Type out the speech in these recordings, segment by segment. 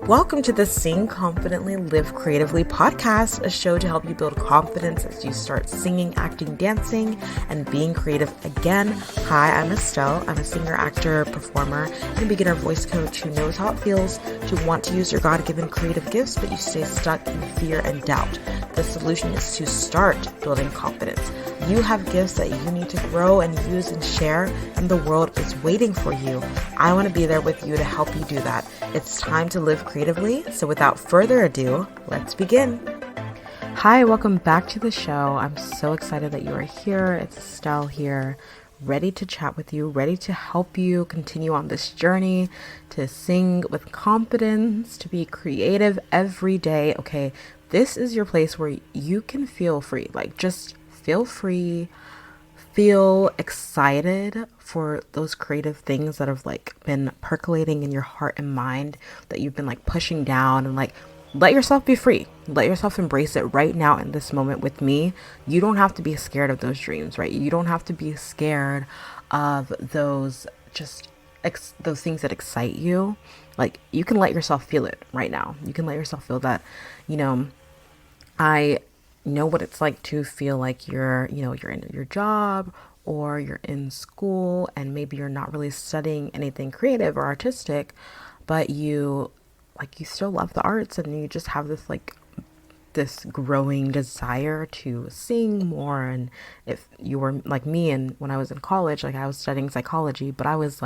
Welcome to the Sing Confidently, Live Creatively podcast, a show to help you build confidence as you start singing, acting, dancing, and being creative again. Hi, I'm Estelle. I'm a singer, actor, performer, and a beginner voice coach who knows how it feels to want to use your God-given creative gifts, but you stay stuck in fear and doubt. The solution is to start building confidence. You have gifts that you need to grow and use and share, and the world is waiting for you. I want to be there with you to help you do that. It's time to live creatively. So without further ado, let's begin. Hi, welcome back to the show. I'm so excited that you are here. It's Estelle here, ready to chat with you, ready to help you continue on this journey to sing with confidence, to be creative every day. Okay, this is your place where you can feel free, just feel free, feel excited for those creative things that have been percolating in your heart and mind that you've been pushing down, and let yourself be free. Let yourself embrace it right now in this moment with me. You don't have to be scared of those dreams, right? You don't have to be scared of those those things that excite you. You can let yourself feel it right now. You can let yourself feel that, I know what it's like to feel like you're in your job or you're in school and maybe you're not really studying anything creative or artistic, but you still love the arts and you just have this growing desire to sing more. And if you were like me, and when I was in college, I was studying psychology, but I was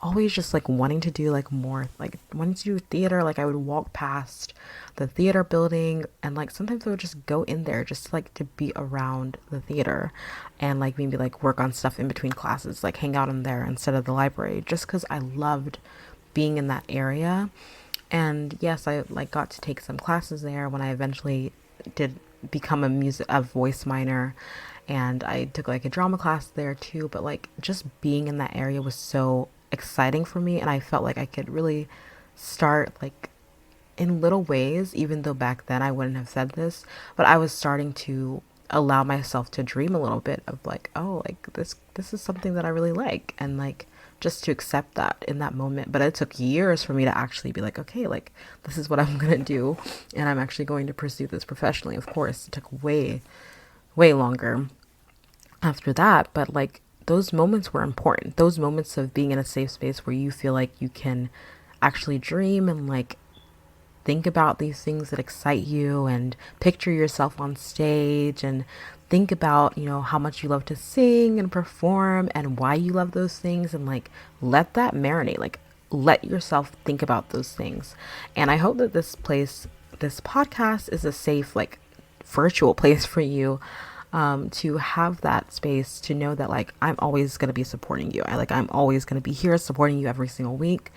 always just wanting to do more, wanting to do theater. I would walk past the theater building and sometimes I would just go in there just to be around the theater and maybe work on stuff in between classes, hang out in there instead of the library, just because I loved being in that area. And yes, I got to take some classes there when I eventually did become a voice minor, and I took a drama class there too. But just being in that area was so exciting for me, and I felt like I could really start in little ways, even though back then I wouldn't have said this, but I was starting to allow myself to dream a little bit of this is something that I really like, and just to accept that in that moment. But it took years for me to actually be okay, this is what I'm gonna do, and I'm actually going to pursue this professionally. Of course, it took way longer after that, but those moments were important. Those moments of being in a safe space where you feel like you can actually dream and think about these things that excite you and picture yourself on stage and think about, how much you love to sing and perform and why you love those things, and let that marinate. Let yourself think about those things. And I hope that this podcast is a safe, virtual place for you to have that space, to know that I'm always going to be supporting you. I'm always going to be here supporting you every single week.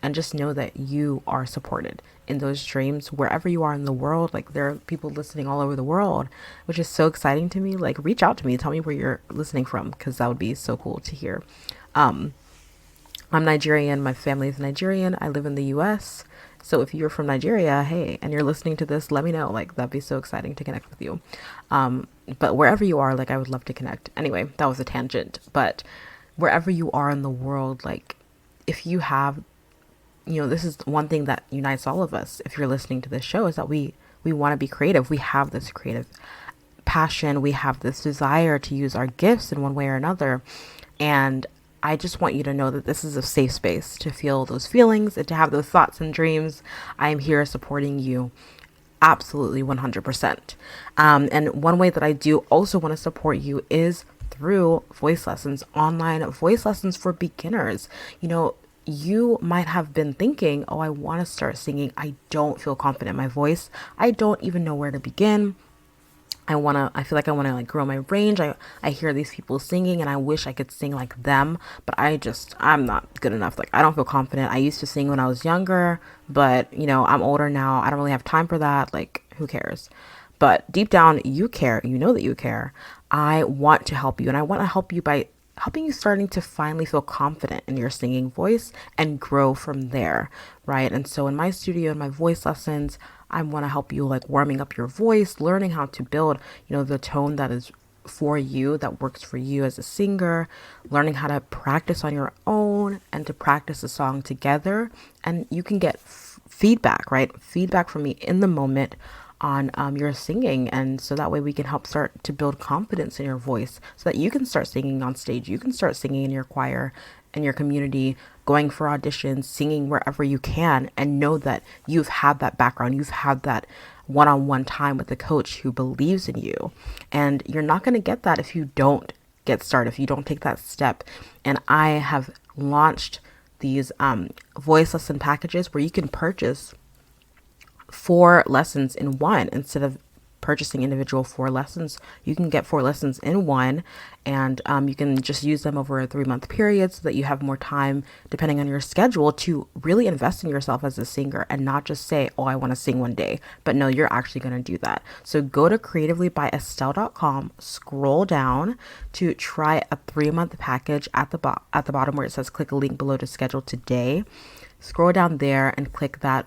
And just know that you are supported in those dreams wherever you are in the world. There are people listening all over the world, which is so exciting to me. Reach out to me, tell me where you're listening from, because that would be so cool to hear. I'm Nigerian. My family is Nigerian. I live in the US. So if you're from Nigeria, hey, and you're listening to this, let me know. That'd be so exciting to connect with you. But wherever you are, I would love to connect. Anyway, that was a tangent. But wherever you are in the world, if you have, this is one thing that unites all of us, if you're listening to this show, is that we want to be creative. We have this creative passion. We have this desire to use our gifts in one way or another. And I just want you to know that this is a safe space to feel those feelings and to have those thoughts and dreams. I am here supporting you. Absolutely 100%. And one way that I do also want to support you is through voice lessons, online voice lessons for beginners. You might have been thinking, oh, I want to start singing. I don't feel confident in my voice. I don't even know where to begin. I feel like I want to grow my range. I hear these people singing and I wish I could sing like them, but I'm not good enough. I don't feel confident. I used to sing when I was younger, but I'm older now. I don't really have time for that. Who cares? But deep down, you care. You know that you care. I want to help you, and I want to help you by helping you starting to finally feel confident in your singing voice and grow from there, right? And so in my studio, in my voice lessons, I want to help you warming up your voice, learning how to build, the tone that is for you, that works for you as a singer, learning how to practice on your own and to practice a song together. And you can get feedback, right? Feedback from me in the moment on your singing. And so that way we can help start to build confidence in your voice so that you can start singing on stage. You can start singing in your choir, in your community, going for auditions, singing wherever you can, and know that you've had that background. You've had that one-on-one time with a coach who believes in you. And you're not going to get that if you don't get started, if you don't take that step. And I have launched these voice lesson packages where you can purchase 4 lessons in one. Instead of purchasing individual 4 lessons, you can get 4 lessons in one, and you can just use them over a 3-month period so that you have more time, depending on your schedule, to really invest in yourself as a singer and not just say, oh, I want to sing one day, but no, you're actually going to do that. So go to creativelybyestelle.com, scroll down to try a 3-month package at the bottom where it says click a link below to schedule today. Scroll down there and click that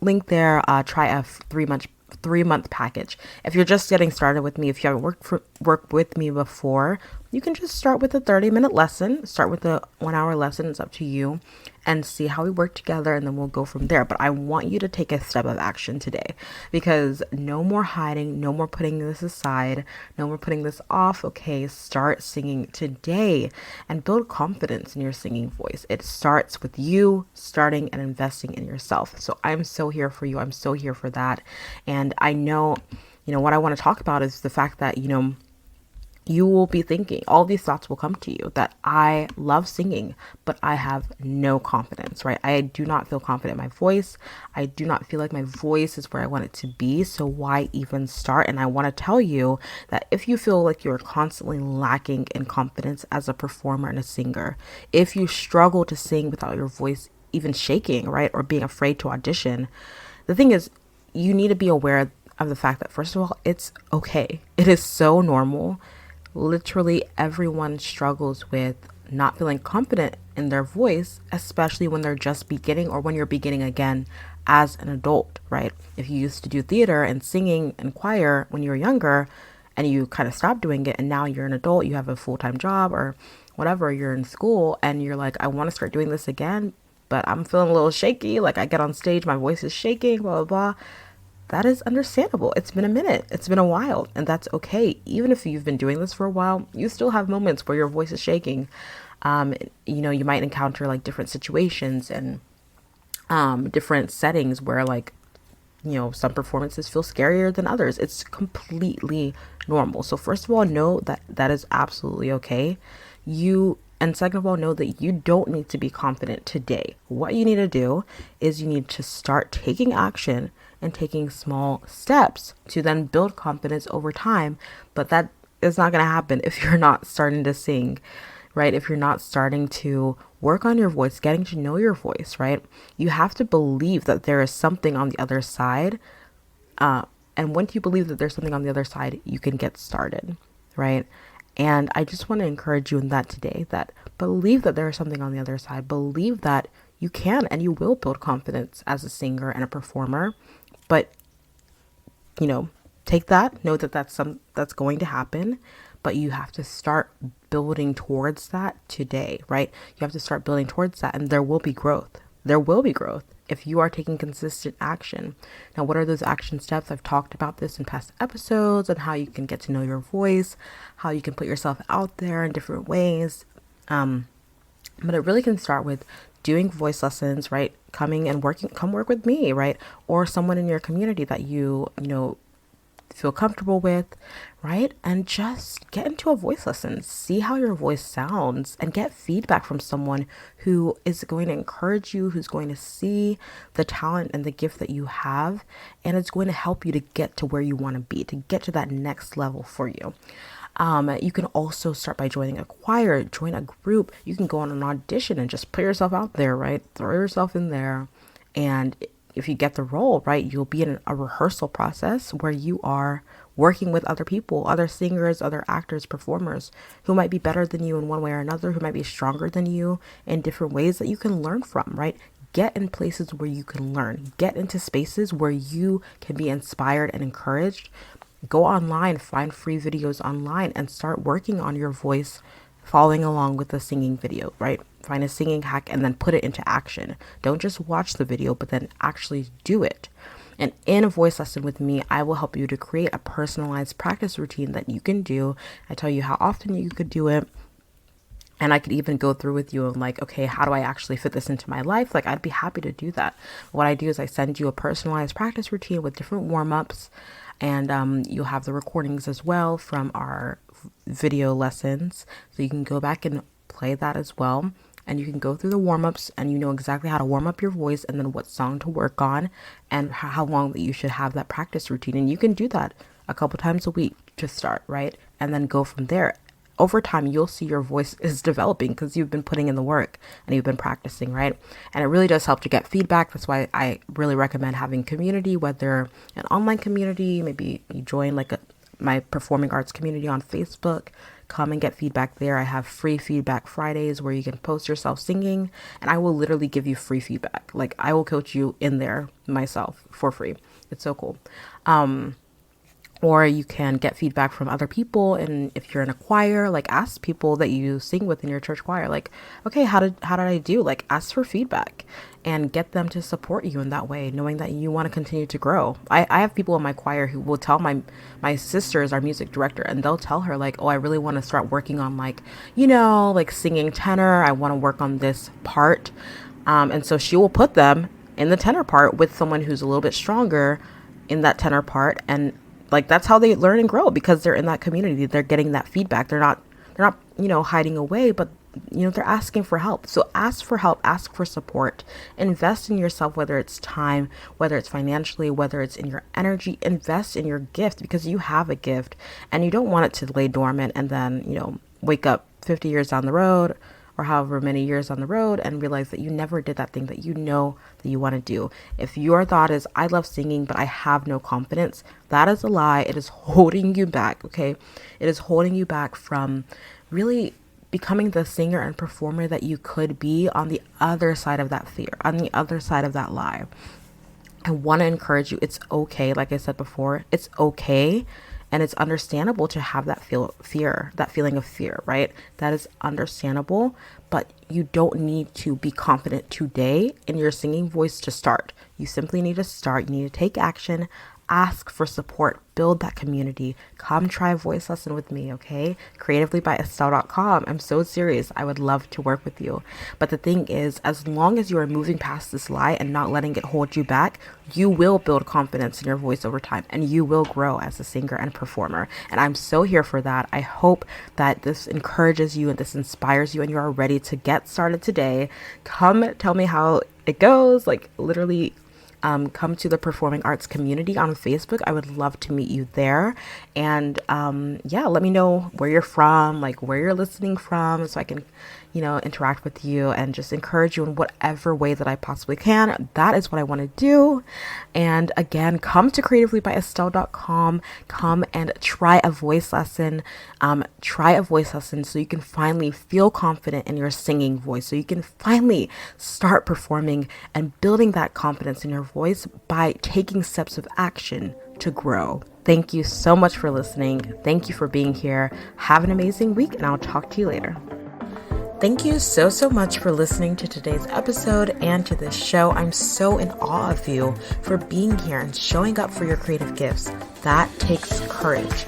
link there. Try a 3-month package. If you're just getting started with me, if you haven't worked with me before, you can just start with a 30-minute lesson, start with a 1-hour lesson. It's up to you, and see how we work together, and then we'll go from there. But I want you to take a step of action today, because no more hiding, no more putting this aside, no more putting this off. Okay, start singing today and build confidence in your singing voice. It starts with you starting and investing in yourself. So I'm so here for you. I'm so here for that. And I know, what I want to talk about is the fact that, you will be thinking, all these thoughts will come to you, that I love singing, but I have no confidence, right? I do not feel confident in my voice. I do not feel like my voice is where I want it to be. So why even start? And I want to tell you that if you feel like you're constantly lacking in confidence as a performer and a singer, if you struggle to sing without your voice even shaking, right? Or being afraid to audition, the thing is, you need to be aware of the fact that, first of all, it's okay. It is so normal. Literally everyone struggles with not feeling confident in their voice, especially when they're just beginning or when you're beginning again as an adult, right? If you used to do theater and singing and choir when you were younger and you kind of stopped doing it, and now you're an adult, you have a full-time job or whatever, you're in school and you're like, I want to start doing this again, but I'm feeling a little shaky. Like I get on stage, my voice is shaking, blah, blah, blah. That is understandable. It's been a minute. It's been a while, and that's okay. Even if you've been doing this for a while, you still have moments where your voice is shaking. You might encounter like different situations and different settings where some performances feel scarier than others. It's completely normal. So first of all, know that that is absolutely okay. And second of all, know that you don't need to be confident today. What you need to do is you need to start taking action and taking small steps to then build confidence over time. But that is not going to happen if you're not starting to sing, right? If you're not starting to work on your voice, getting to know your voice, right? You have to believe that there is something on the other side. And once you believe that there's something on the other side, you can get started, right? And I just want to encourage you in that today, that believe that there is something on the other side. Believe that you can and you will build confidence as a singer and a performer. But, take that, know that that's going to happen, but you have to start building towards that today, right? You have to start building towards that, and there will be growth. There will be growth if you are taking consistent action. Now, what are those action steps? I've talked about this in past episodes and how you can get to know your voice, how you can put yourself out there in different ways. But it really can start with doing voice lessons, right? Come work with me, right? Or someone in your community that you feel comfortable with, right? And just get into a voice lesson, see how your voice sounds, and get feedback from someone who is going to encourage you, who's going to see the talent and the gift that you have, and it's going to help you to get to where you want to be, to get to that next level for you. You can also start by joining a choir, join a group. You can go on an audition and just put yourself out there, right? Throw yourself in there. And if you get the role, right, you'll be in a rehearsal process where you are working with other people, other singers, other actors, performers who might be better than you in one way or another, who might be stronger than you in different ways that you can learn from, right? Get in places where you can learn. Get into spaces where you can be inspired and encouraged. Go online, find free videos online, and start working on your voice following along with the singing video, right? Find a singing hack and then put it into action. Don't just watch the video, but then actually do it. And in a voice lesson with me, I will help you to create a personalized practice routine that you can do. I tell you how often you could do it. And I could even go through with you and like, okay, how do I actually fit this into my life? Like, I'd be happy to do that. What I do is I send you a personalized practice routine with different warm-ups, and you'll have the recordings as well from our video lessons. So you can go back and play that as well. And you can go through the warm-ups and you know exactly how to warm up your voice and then what song to work on and how long that you should have that practice routine. And you can do that a couple times a week to start, right? And then go from there. Over time, you'll see your voice is developing because you've been putting in the work and you've been practicing, right? And it really does help to get feedback. That's why I really recommend having community, whether an online community, maybe you join like my performing arts community on Facebook. Come and get feedback there. I have free feedback Fridays where you can post yourself singing and I will literally give you free feedback. Like, I will coach you in there myself for free. It's so cool. Or you can get feedback from other people. And if you're in a choir, like, ask people that you sing with in your church choir, like, okay, how did I do? Like, ask for feedback and get them to support you in that way, knowing that you want to continue to grow. I have people in my choir who will tell my sister is our music director, and they'll tell her like, oh, I really want to start working on like, like singing tenor. I want to work on this part. And so she will put them in the tenor part with someone who's a little bit stronger in that tenor part. And like, that's how they learn and grow, because they're in that community. They're getting that feedback. They're not, hiding away, but they're asking for help. So ask for help, ask for support, invest in yourself, whether it's time, whether it's financially, whether it's in your energy. Invest in your gift, because you have a gift and you don't want it to lay dormant and then, wake up 50 years down the road or however many years on the road and realize that you never did that thing that that you want to do. If your thought is, I love singing, but I have no confidence, that is a lie. It is holding you back, okay? It is holding you back from really becoming the singer and performer that you could be on the other side of that fear, on the other side of that lie. I want to encourage you. It's okay. Like I said before, it's okay. And it's understandable to have that feeling of fear, right? That is understandable, but you don't need to be confident today in your singing voice to start. You simply need to start. You need to take action, ask for support, build that community. Come try a voice lesson with me, okay? creativelybyestelle.com. I'm so serious. I would love to work with you. But the thing is, as long as you are moving past this lie and not letting it hold you back, you will build confidence in your voice over time and you will grow as a singer and performer. And I'm so here for that. I hope that this encourages you and this inspires you and you are ready to get started today. Come tell me how it goes. Like, literally, come to the Performing Arts community on Facebook. I would love to meet you there. And let me know where you're from, like where you're listening from, so I can, interact with you and just encourage you in whatever way that I possibly can. That is what I want to do. And again, come to creativelybyestelle.com. Come and try a voice lesson. So you can finally feel confident in your singing voice. So you can finally start performing and building that confidence in your voice by taking steps of action to grow. Thank you so much for listening. Thank you for being here. Have an amazing week, and I'll talk to you later. Thank you so much for listening to today's episode and to this show. I'm so in awe of you for being here and showing up for your creative gifts. That takes courage.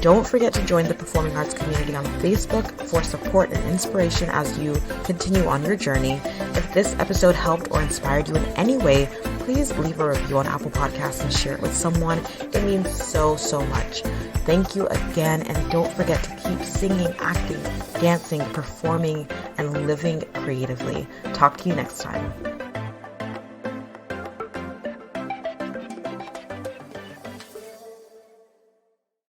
Don't forget to join the Performing Arts community on Facebook for support and inspiration as you continue on your journey. If this episode helped or inspired you in any way, please leave a review on Apple Podcasts and share it with someone. It means so much. Thank you again, and don't forget to keep singing, acting, dancing, performing, and living creatively. Talk to you next time.